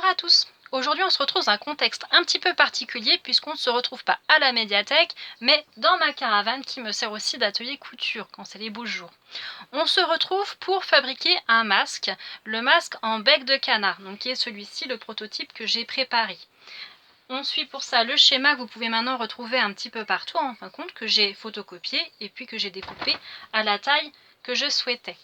Bonjour à tous. Aujourd'hui on se retrouve dans un contexte un petit peu particulier puisqu'on ne se retrouve pas à la médiathèque mais dans ma caravane qui me sert aussi d'atelier couture quand c'est les beaux jours. On se retrouve pour fabriquer un masque, le masque en bec de canard, donc qui est celui-ci le prototype que j'ai préparé. On suit pour ça le schéma que vous pouvez maintenant retrouver un petit peu partout en fin de compte, que j'ai photocopié et puis que j'ai découpé à la taille que je souhaitais.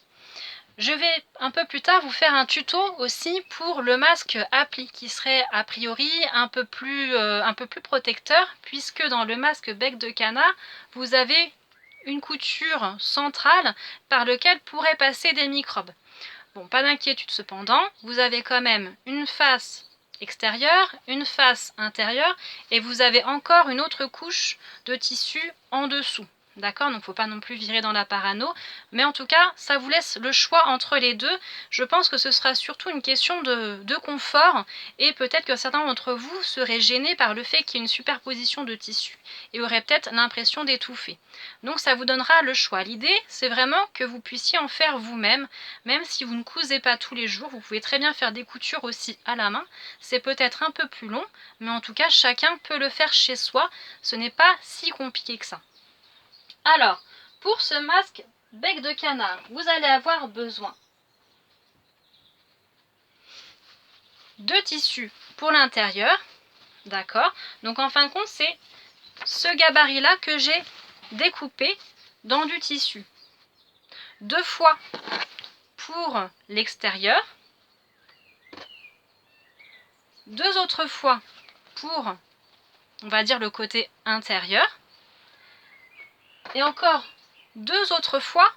Je vais un peu plus tard vous faire un tuto aussi pour le masque appli qui serait a priori un peu plus protecteur puisque dans le masque bec de canard vous avez une couture centrale par laquelle pourraient passer des microbes. Bon, pas d'inquiétude cependant, vous avez quand même une face extérieure, une face intérieure et vous avez encore une autre couche de tissu en dessous. D'accord, donc il ne faut pas non plus virer dans la parano, mais en tout cas, ça vous laisse le choix entre les deux. Je pense que ce sera surtout une question de confort, et peut-être que certains d'entre vous seraient gênés par le fait qu'il y ait une superposition de tissus, et auraient peut-être l'impression d'étouffer. Donc ça vous donnera le choix. L'idée, c'est vraiment que vous puissiez en faire vous-même, même si vous ne cousez pas tous les jours, vous pouvez très bien faire des coutures aussi à la main. C'est peut-être un peu plus long, mais en tout cas, chacun peut le faire chez soi. Ce n'est pas si compliqué que ça. Alors, pour ce masque bec de canard, vous allez avoir besoin de tissu pour l'intérieur, d'accord? Donc en fin de compte, c'est ce gabarit-là que j'ai découpé dans du tissu. 2 fois pour l'extérieur, 2 autres fois pour, on va dire, le côté intérieur, et encore 2 autres fois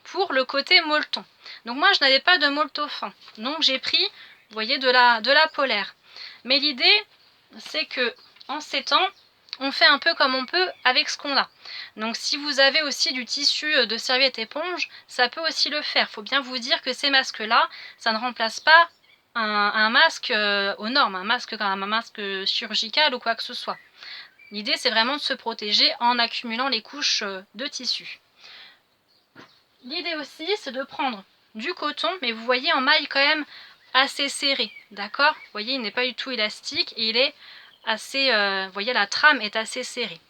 pour le côté molleton. Donc moi je n'avais pas de molleton fin, donc j'ai pris, vous voyez, de la polaire. Mais l'idée c'est que en ces temps, on fait un peu comme on peut avec ce qu'on a. Donc si vous avez aussi du tissu de serviette éponge, ça peut aussi le faire. Il faut bien vous dire que ces masques-là, ça ne remplace pas un masque aux normes, un masque comme un masque chirurgical ou quoi que ce soit. L'idée c'est vraiment de se protéger en accumulant les couches de tissu. L'idée aussi, c'est de prendre du coton, mais vous voyez en maille quand même assez serré, d'accord? Vous voyez, il n'est pas du tout élastique et il est assez, vous voyez, la trame est assez serrée.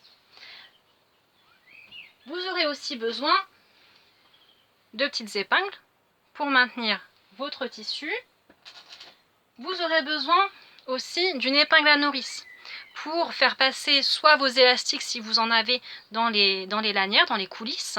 Vous aurez aussi besoin de petites épingles pour maintenir votre tissu. Vous aurez besoin aussi d'une épingle à nourrice pour faire passer soit vos élastiques si vous en avez dans les lanières, dans les coulisses,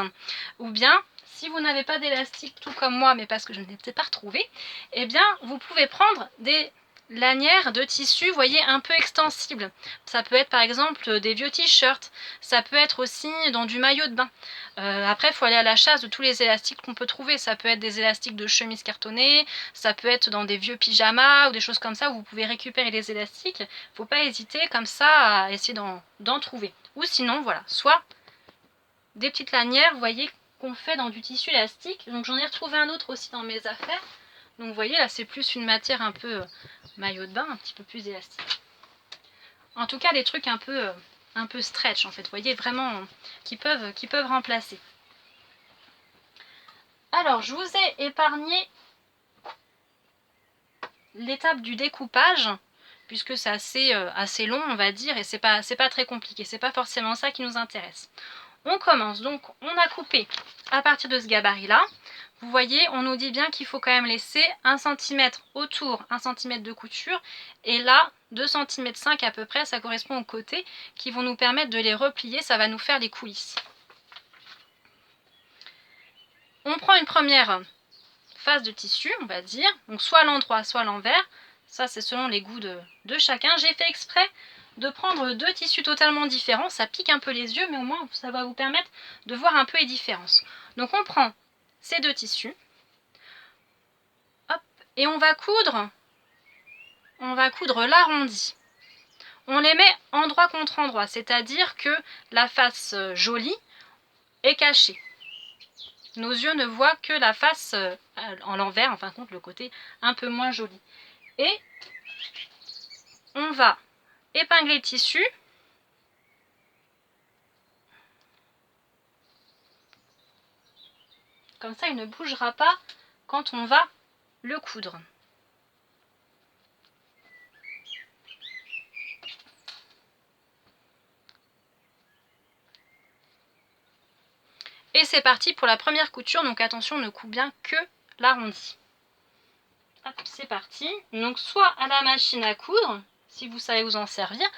ou bien si vous n'avez pas d'élastique tout comme moi, mais parce que je ne l'ai peut-être pas retrouvé, eh bien vous pouvez prendre des lanières de tissu, vous voyez, un peu extensibles. Ça peut être par exemple des vieux t-shirts, ça peut être aussi dans du maillot de bain. Après, il faut aller à la chasse de tous les élastiques qu'on peut trouver. Ça peut être des élastiques de chemise cartonnée, ça peut être dans des vieux pyjamas ou des choses comme ça où vous pouvez récupérer les élastiques. Il ne faut pas hésiter comme ça à essayer d'en trouver. Ou sinon, voilà, soit des petites lanières, vous voyez, qu'on fait dans du tissu élastique. Donc j'en ai retrouvé un autre aussi dans mes affaires. Donc vous voyez, là c'est plus une matière un peu maillot de bain, un petit peu plus élastique. En tout cas, des trucs un peu stretch en fait, vous voyez, vraiment qui peuvent remplacer. Alors, je vous ai épargné l'étape du découpage, puisque c'est assez long, on va dire, et c'est pas très compliqué, c'est pas forcément ça qui nous intéresse. On commence, donc on a coupé à partir de ce gabarit-là. Vous voyez, on nous dit bien qu'il faut quand même laisser 1 cm autour, 1 cm de couture, et là, 2,5 cm à peu près, ça correspond aux côtés, qui vont nous permettre de les replier, ça va nous faire les coulisses. On prend une première face de tissu, on va dire, donc soit à l'endroit, soit à l'envers. Ça, c'est selon les goûts de chacun. J'ai fait exprès de prendre 2 tissus totalement différents. Ça pique un peu les yeux, mais au moins, ça va vous permettre de voir un peu les différences. Donc, on prend ces 2 tissus. Hop, et on va coudre l'arrondi. On les met endroit contre endroit, c'est-à-dire que la face jolie est cachée. Nos yeux ne voient que la face en l'envers, en fin de compte, le côté un peu moins joli. Et on va épingler le tissu. Comme ça, il ne bougera pas quand on va le coudre. Et c'est parti pour la première couture, donc attention, on ne coupe bien que l'arrondi. Hop, c'est parti. Donc soit à la machine à coudre, si vous savez vous en servir,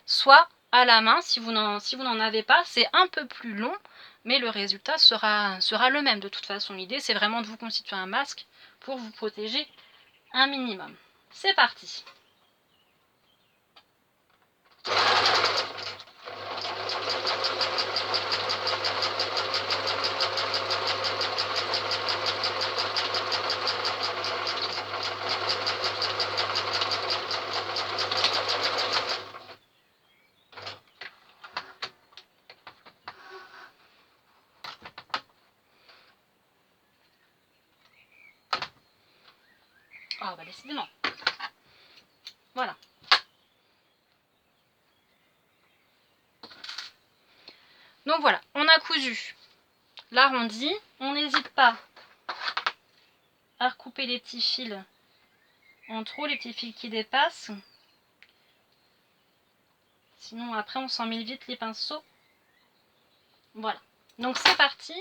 soit à la main, si vous n'en avez pas. C'est un peu plus long, mais le résultat sera le même de toute façon. L'idée, c'est vraiment de vous constituer un masque pour vous protéger un minimum. C'est parti. Ah bah décidément. Voilà. Donc voilà, on a cousu l'arrondi. On n'hésite pas à recouper les petits fils en trop, les petits fils qui dépassent. Sinon après on s'en mêle vite les pinceaux. Voilà. Donc c'est parti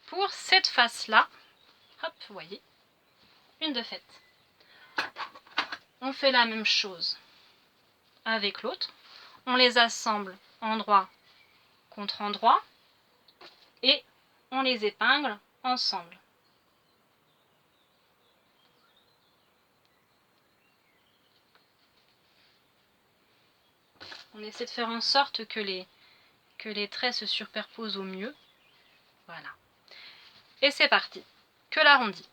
pour cette face-là. Hop, vous voyez, une de faite. On fait la même chose avec l'autre. On les assemble endroit contre endroit et on les épingle ensemble. On essaie de faire en sorte que les traits se superposent au mieux. Voilà. Et c'est parti. Que l'arrondi.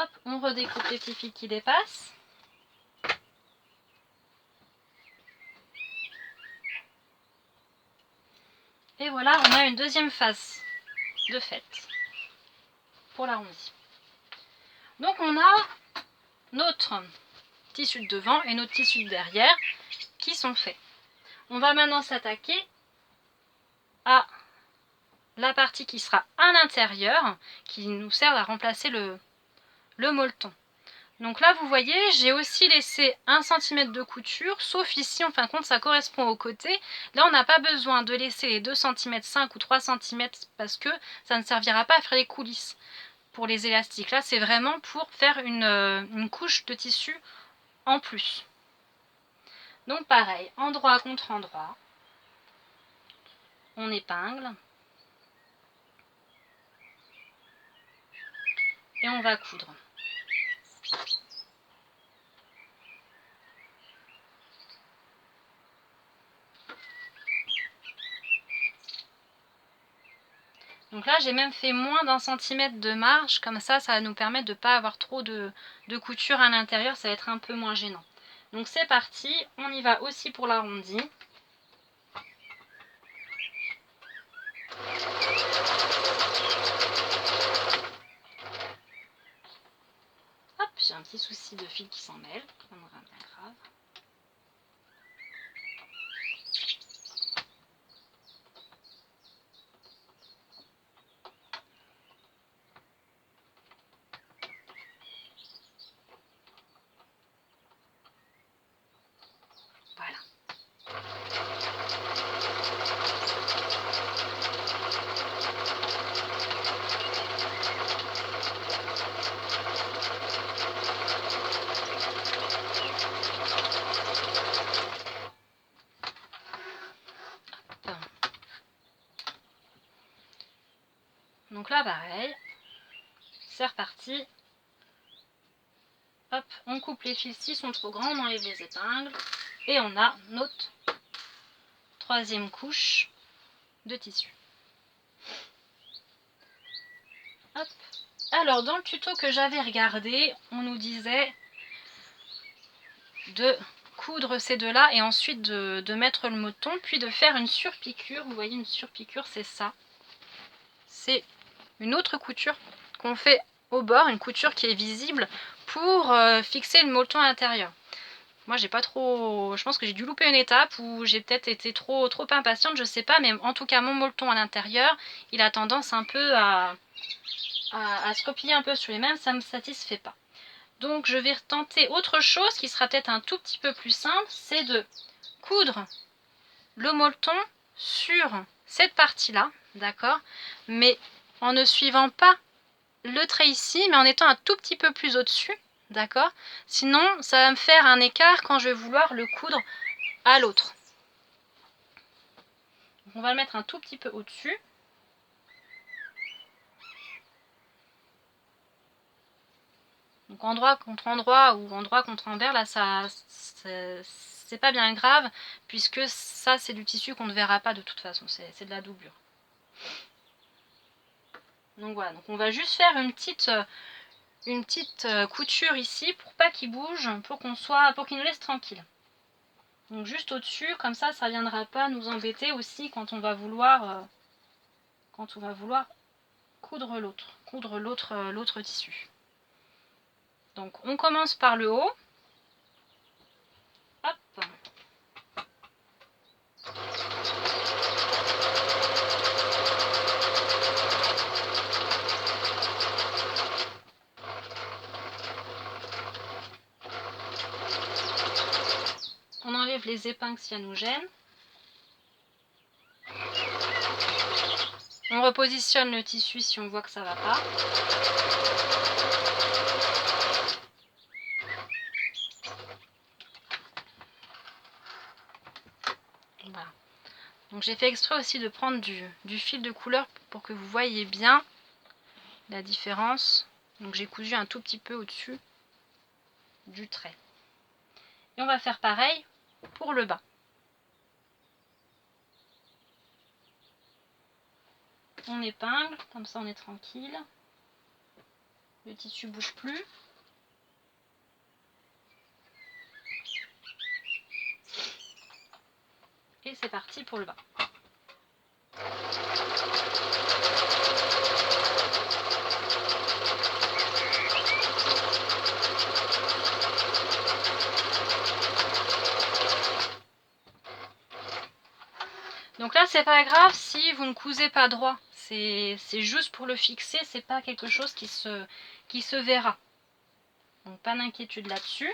Hop, on redécoupe les petits fils qui dépassent. Et voilà, on a une deuxième face de faite pour l'arrondi. Donc on a notre tissu de devant et notre tissu de derrière qui sont faits. On va maintenant s'attaquer à la partie qui sera à l'intérieur, qui nous sert à remplacer le molleton. Donc là, vous voyez, j'ai aussi laissé 1 cm de couture, sauf ici, en fin de compte, ça correspond au côté. Là, on n'a pas besoin de laisser les 2 cm 5 ou 3 cm parce que ça ne servira pas à faire les coulisses pour les élastiques. Là, c'est vraiment pour faire une couche de tissu en plus. Donc pareil, endroit contre endroit, on épingle. Et on va coudre. Donc là, j'ai même fait moins d'1 centimètre de marge, comme ça va nous permettre de ne pas avoir trop de couture à l'intérieur, ça va être un peu moins gênant. Donc c'est parti, on y va aussi pour l'arrondi. Hop, j'ai un petit souci de fil qui s'en mêle, pas grave. Voilà. Donc là, pareil, c'est reparti. Hop, on coupe les fils s'ils sont trop grands, on enlève les épingles. Et on a notre troisième couche de tissu. Hop. Alors, dans le tuto que j'avais regardé, on nous disait de coudre ces deux-là et ensuite de mettre le molleton, puis de faire une surpiqûre. Vous voyez, une surpiqûre, c'est ça. C'est une autre couture qu'on fait au bord, une couture qui est visible pour fixer le molleton à l'intérieur. Moi j'ai pas trop, je pense que j'ai dû louper une étape ou j'ai peut-être été trop impatiente, je sais pas, mais en tout cas mon molleton à l'intérieur, il a tendance un peu à se replier un peu sur les mêmes, ça me satisfait pas. Donc je vais tenter autre chose qui sera peut-être un tout petit peu plus simple, c'est de coudre le molleton sur cette partie-là, d'accord, mais en ne suivant pas le trait ici, mais en étant un tout petit peu plus au-dessus, d'accord, sinon ça va me faire un écart quand je vais vouloir le coudre à l'autre. On va le mettre un tout petit peu au-dessus. Donc endroit contre endroit ou endroit contre envers, là ça c'est pas bien grave, puisque ça c'est du tissu qu'on ne verra pas de toute façon, c'est de la doublure. Donc voilà, donc on va juste faire une petite couture ici pour pas qu'il bouge, pour qu'il nous laisse tranquille. Donc juste au-dessus, comme ça viendra pas nous embêter aussi quand on va vouloir coudre l'autre tissu. Donc on commence par le haut. Hop. On enlève les épingles si elles nous gênent. On repositionne le tissu si on voit que ça va pas. Voilà. Donc j'ai fait exprès aussi de prendre du fil de couleur pour que vous voyez bien la différence. Donc j'ai cousu un tout petit peu au-dessus du trait. Et on va faire pareil pour le bas. On épingle, comme ça on est tranquille. Le tissu bouge plus. Et c'est parti pour le bas. Donc là c'est pas grave si vous ne cousez pas droit. C'est juste pour le fixer, c'est pas quelque chose qui se verra. Donc pas d'inquiétude là-dessus.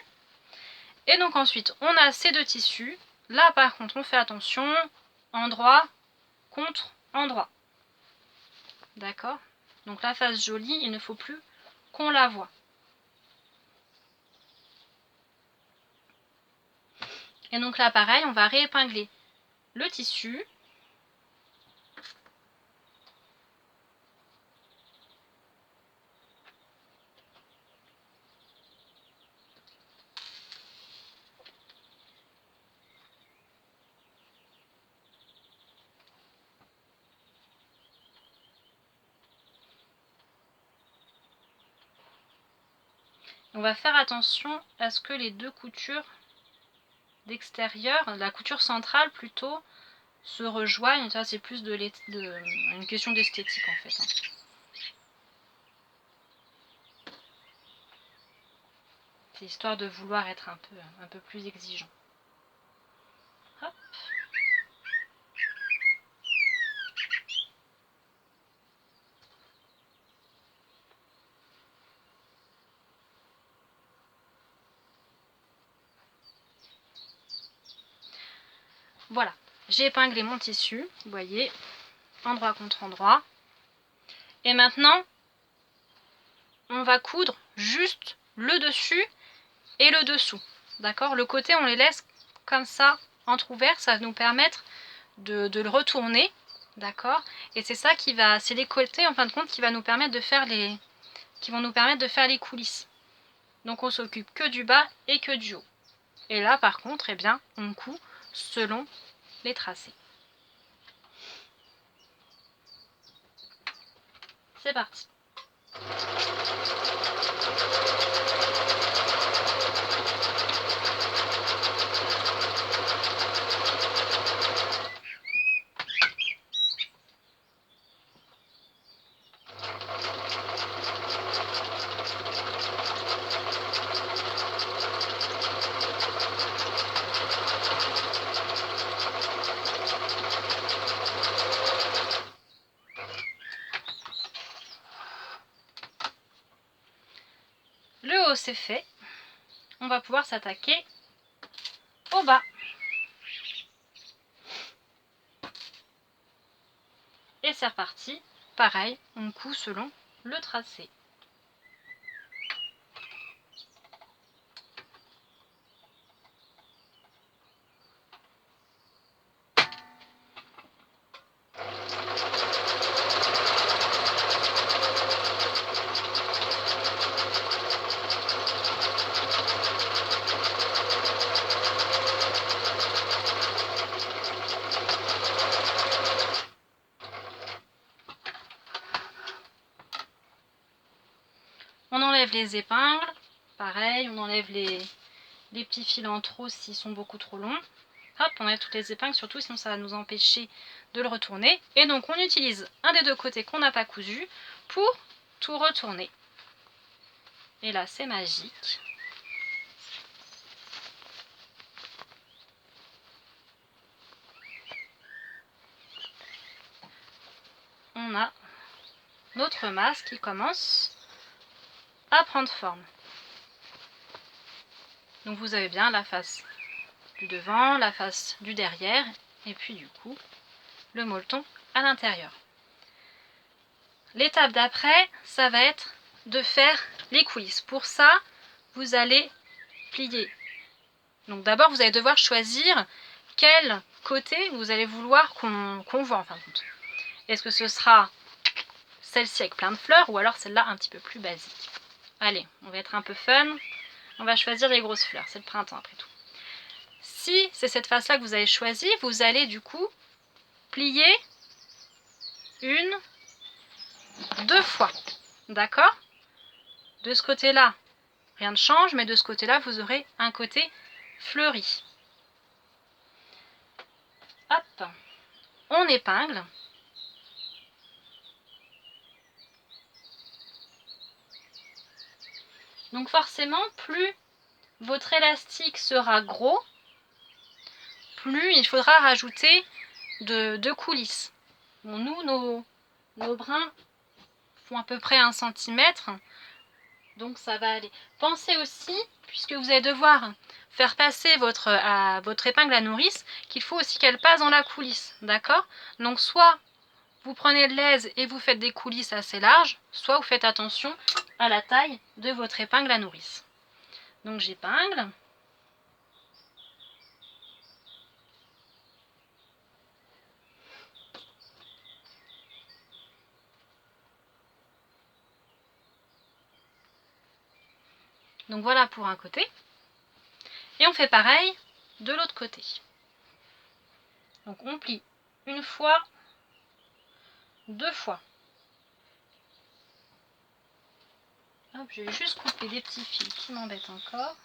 Et donc ensuite on a ces deux tissus. Là par contre on fait attention, endroit contre endroit. D'accord? Donc la face jolie, il ne faut plus qu'on la voie. Et donc là pareil, on va réépingler le tissu. On va faire attention à ce que les deux coutures d'extérieur, la couture centrale plutôt, se rejoignent. Ça c'est plus une question d'esthétique en fait. C'est histoire de vouloir être un peu plus exigeant. Hop. Voilà, j'ai épinglé mon tissu, vous voyez, endroit contre endroit. Et maintenant, on va coudre juste le dessus et le dessous. D'accord? Le côté, on les laisse comme ça, entrouvert, ça va nous permettre de le retourner. D'accord? Et c'est ça c'est les côtés en fin de compte qui vont nous permettre de faire les coulisses. Donc on s'occupe que du bas et que du haut. Et là par contre, eh bien, on coud selon les tracés. C'est parti. haut c'est fait, on va pouvoir s'attaquer au bas. Et c'est reparti, pareil, on coud selon le tracé. On enlève les épingles, pareil, on enlève les petits fils en trop s'ils sont beaucoup trop longs. Hop, on enlève toutes les épingles, surtout sinon ça va nous empêcher de le retourner. Et donc on utilise un des deux côtés qu'on n'a pas cousu pour tout retourner. Et là c'est magique. On a notre masque qui commence à prendre forme. Donc vous avez bien la face du devant, la face du derrière et puis du coup le molleton à l'intérieur. L'étape d'après, ça va être de faire les coulisses. Pour ça, vous allez plier. Donc d'abord, vous allez devoir choisir quel côté vous allez vouloir qu'on voit en fin de compte. Est-ce que ce sera celle-ci avec plein de fleurs ou alors celle-là un petit peu plus basique? Allez, on va être un peu fun. On va choisir les grosses fleurs, c'est le printemps après tout. Si c'est cette face-là que vous avez choisie, vous allez du coup plier une, deux fois. D'accord? De ce côté-là, rien ne change, mais de ce côté-là, vous aurez un côté fleuri. Hop, on épingle. Donc forcément, plus votre élastique sera gros, plus il faudra rajouter de coulisses. Bon, nous, nos brins font à peu près 1 cm, donc ça va aller. Pensez aussi, puisque vous allez devoir faire passer votre épingle à nourrice, qu'il faut aussi qu'elle passe dans la coulisse, d'accord? Donc soit vous prenez de l'aise et vous faites des coulisses assez larges, soit vous faites attention à la taille de votre épingle à nourrice. Donc j'épingle. Donc voilà pour un côté. Et on fait pareil de l'autre côté. Donc on plie une fois, deux fois. Hop, je vais juste couper des petits fils qui m'embêtent encore.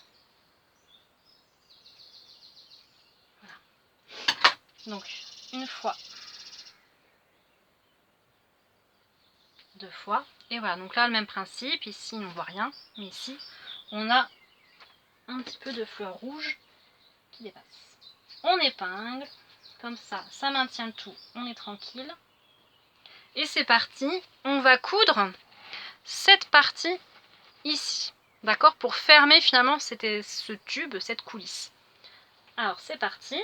Voilà. Donc une fois, deux fois. Et voilà, donc là le même principe. Ici on ne voit rien, mais ici on a un petit peu de fleurs rouges qui dépassent. On épingle, comme ça, ça maintient le tout, on est tranquille. Et c'est parti, on va coudre cette partie ici, d'accord, pour fermer finalement ce tube, cette coulisse. Alors c'est parti.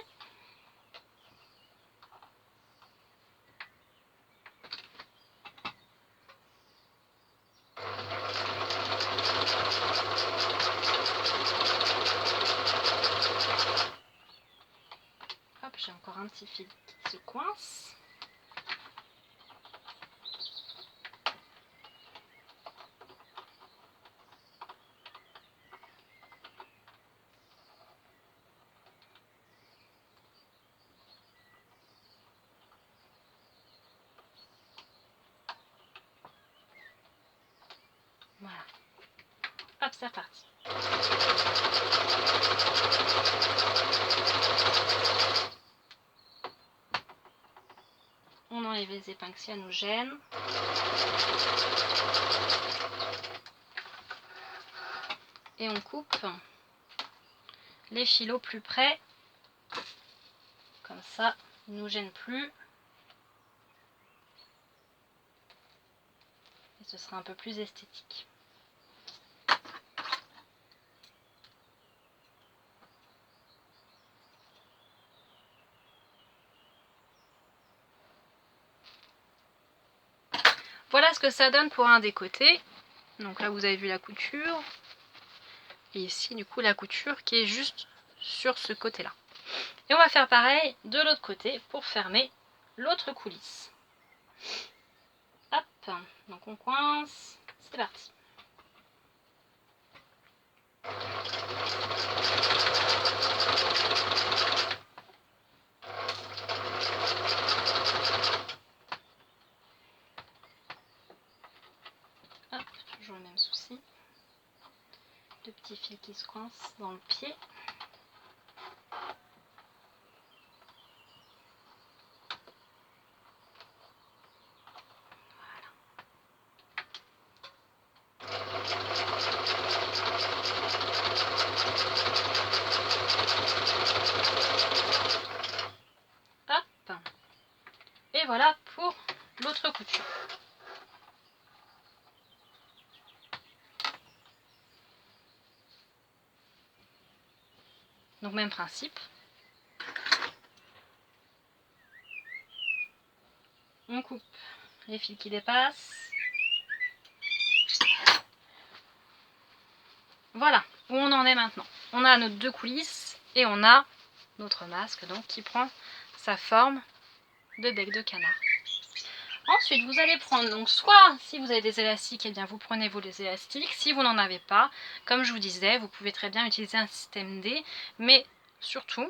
Hop, j'ai encore un petit fil qui se coince. Voilà. Hop, c'est reparti. On enlève les épingles si elles nous gênent. Et on coupe les fils au plus près. Comme ça, ils ne nous gênent plus. Et ce sera un peu plus esthétique. Voilà ce que ça donne pour un des côtés. Donc là vous avez vu la couture. Et ici du coup la couture qui est juste sur ce côté là. Et on va faire pareil de l'autre côté pour fermer l'autre coulisse. Hop, donc on coince, c'est parti. Hop, toujours le même souci. Le petit fil qui se coince dans le pied. Hop. Et voilà pour l'autre couture. Donc même principe. On coupe les fils qui dépassent. Voilà où on en est maintenant. On a nos deux coulisses et on a notre masque donc qui prend sa forme de bec de canard. Ensuite, vous allez prendre, donc soit si vous avez des élastiques, et bien vous prenez vos élastiques. Si vous n'en avez pas, comme je vous disais, vous pouvez très bien utiliser un système D, mais surtout,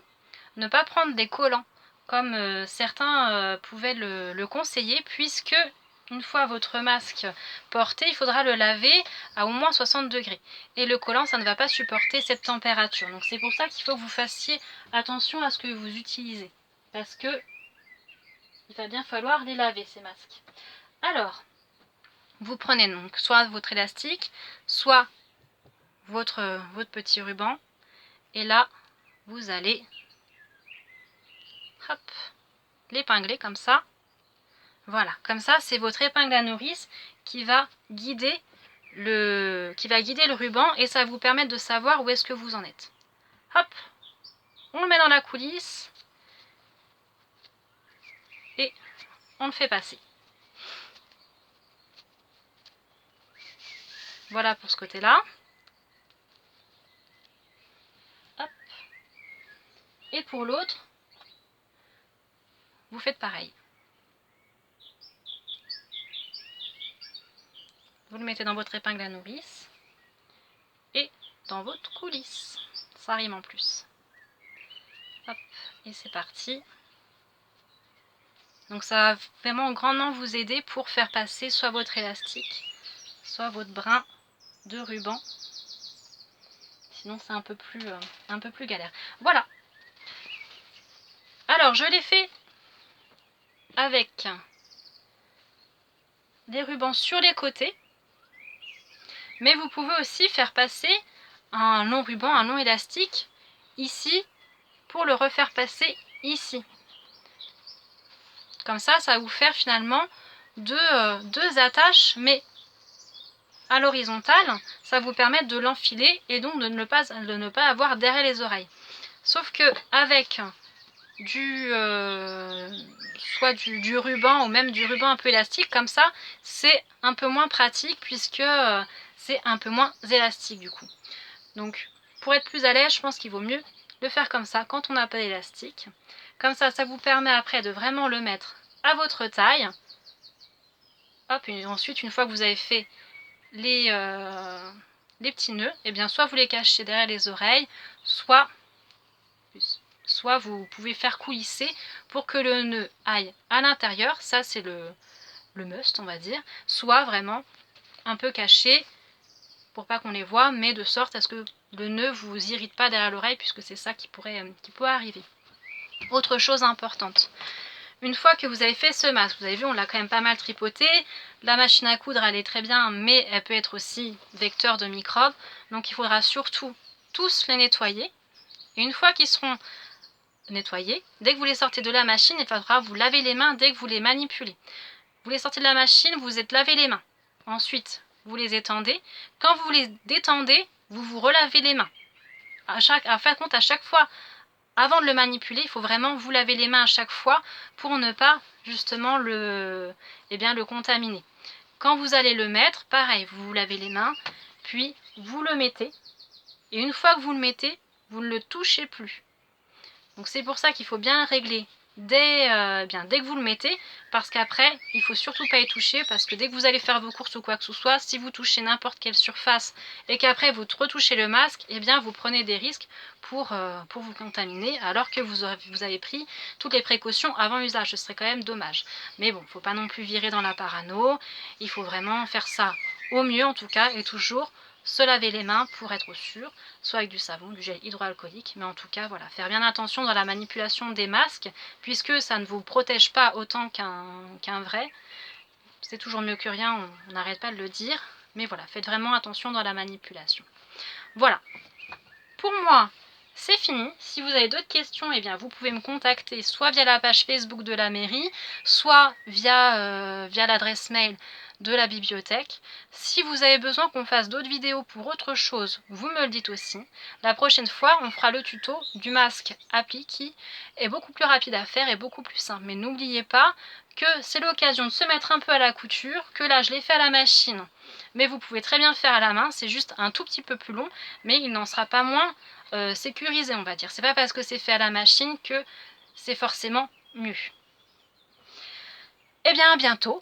ne pas prendre des collants, comme certains pouvaient le conseiller, puisque une fois votre masque porté, il faudra le laver à au moins 60 degrés. Et le collant, ça ne va pas supporter cette température. Donc c'est pour ça qu'il faut que vous fassiez attention à ce que vous utilisez. Parce que il va bien falloir les laver ces masques. Alors, vous prenez donc soit votre élastique, soit votre petit ruban. Et là, vous allez hop, l'épingler comme ça. Voilà, comme ça, c'est votre épingle à nourrice qui va guider le ruban et ça va vous permettre de savoir où est-ce que vous en êtes. Hop, on le met dans la coulisse et on le fait passer. Voilà pour ce côté-là. Hop. Et pour l'autre, vous faites pareil. Vous le mettez dans votre épingle à nourrice et dans votre coulisse. Ça rime en plus. Hop, et c'est parti. Donc ça va vraiment grandement vous aider pour faire passer soit votre élastique, soit votre brin de ruban. Sinon c'est un peu plus galère. Voilà. Alors je l'ai fait avec des rubans sur les côtés. Mais vous pouvez aussi faire passer un long ruban, un long élastique ici pour le refaire passer ici. Comme ça, ça va vous faire finalement deux attaches, mais à l'horizontale. Ça va vous permettre de l'enfiler et donc de ne pas avoir derrière les oreilles. Sauf que avec soit du ruban ou même du ruban un peu élastique, comme ça, c'est un peu moins pratique puisque c'est un peu moins élastique du coup. Donc pour être plus à l'aise, je pense qu'il vaut mieux le faire comme ça quand on n'a pas d'élastique. Comme ça, ça vous permet après de vraiment le mettre à votre taille. Hop, et ensuite, une fois que vous avez fait les petits nœuds, et bien soit vous les cachez derrière les oreilles, soit vous pouvez faire coulisser pour que le nœud aille à l'intérieur. Ça, c'est le must, on va dire. Soit vraiment un peu caché pour pas qu'on les voit, mais de sorte à ce que le nœud vous irrite pas derrière l'oreille, puisque c'est ça qui pourrait arriver. Autre chose importante, une fois que vous avez fait ce masque, vous avez vu, on l'a quand même pas mal tripoté. La machine à coudre, elle est très bien, mais elle peut être aussi vecteur de microbes. Donc il faudra surtout tous les nettoyer. Et une fois qu'ils seront nettoyés, dès que vous les sortez de la machine, il faudra vous laver les mains dès que vous les manipulez. Vous les sortez de la machine, vous êtes lavé les mains. Ensuite, vous les étendez. Quand vous les détendez, vous vous relavez les mains. À chaque fois, avant de le manipuler, il faut vraiment vous laver les mains à chaque fois pour ne pas justement le contaminer. Quand vous allez le mettre, pareil, vous vous lavez les mains, puis vous le mettez. Et une fois que vous le mettez, vous ne le touchez plus. Donc c'est pour ça qu'il faut bien régler dès que vous le mettez, parce qu'après, il ne faut surtout pas y toucher, parce que dès que vous allez faire vos courses ou quoi que ce soit, si vous touchez n'importe quelle surface et qu'après vous retouchez le masque, eh bien vous prenez des risques pour vous contaminer, alors que vous avez pris toutes les précautions avant l'usage. Ce serait quand même dommage. Mais bon, il ne faut pas non plus virer dans la parano, il faut vraiment faire ça au mieux en tout cas, et toujours se laver les mains pour être sûr, soit avec du savon, du gel hydroalcoolique, mais en tout cas, voilà, faire bien attention dans la manipulation des masques, puisque ça ne vous protège pas autant qu'un vrai. C'est toujours mieux que rien, on n'arrête pas de le dire, mais voilà, faites vraiment attention dans la manipulation. Voilà, pour moi, c'est fini. Si vous avez d'autres questions, eh bien, vous pouvez me contacter soit via la page Facebook de la mairie, soit via l'adresse mail de la bibliothèque. Si vous avez besoin qu'on fasse d'autres vidéos pour autre chose, vous me le dites aussi. La prochaine fois, on fera le tuto du masque appli qui est beaucoup plus rapide à faire et beaucoup plus simple. Mais n'oubliez pas que c'est l'occasion de se mettre un peu à la couture, que là je l'ai fait à la machine, mais vous pouvez très bien le faire à la main, c'est juste un tout petit peu plus long, mais il n'en sera pas moins sécurisé, on va dire. C'est pas parce que c'est fait à la machine que c'est forcément mieux. Eh bien, à bientôt.